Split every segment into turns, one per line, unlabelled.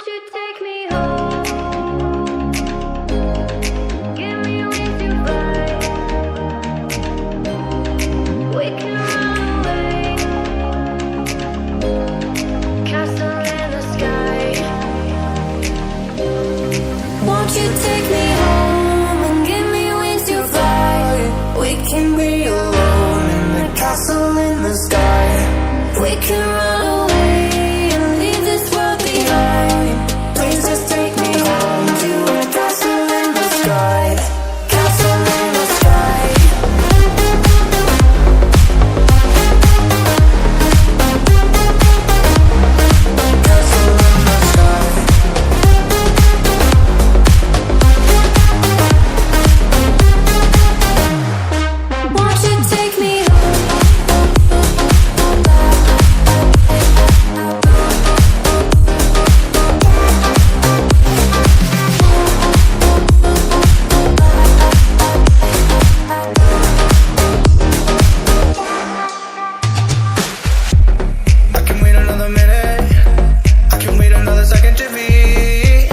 you take me home? Give me wings to fly. We can run away. Castle in the sky. Won't you take me home and give me wings to fly? We can be alone in the castle in the sky. We can run away and leave this world behind. Please just take me home to a castle in the sky. Castle in the sky. Castle in the sky. Won't you take me home?
I can wait another minute. I can wait another second to be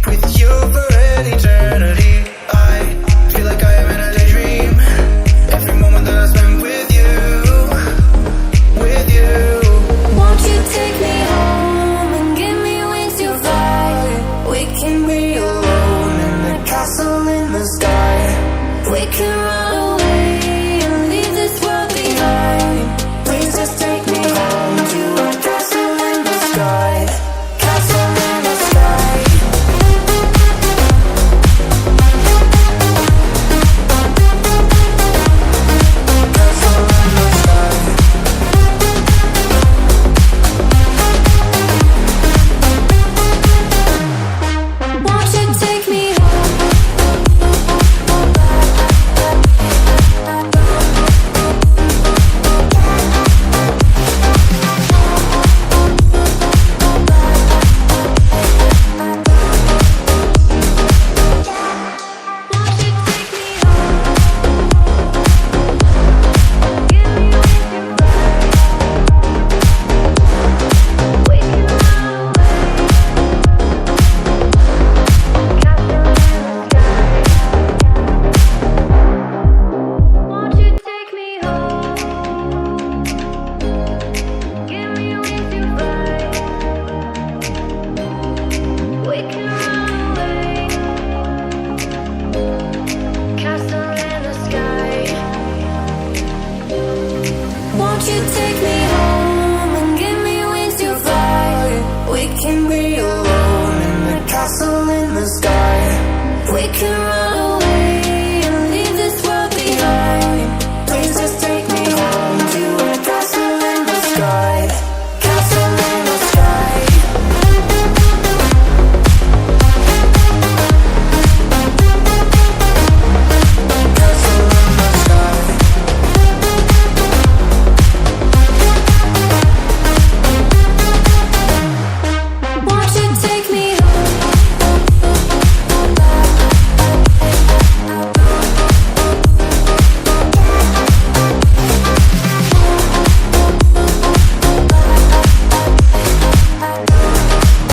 with you for an eternity. I feel like I am in a daydream. Every moment that I spend with you, with you.
Won't you take me home and give me wings to fly? We can be alone in the castle in the sky. We can run away and leave this world behind. Please just take me home to a castle in the sky. Castle in the sky. Castle in the sky. Won't you take me home? Won't you take me home? Give me wings to fly. We can run away. Castle in the sky. Won't you take me home? Give me wings to fly. We can run away. Castle in the sky. Won't you take me home and give me wings to fly? We can be alone in the castle in the sky. We can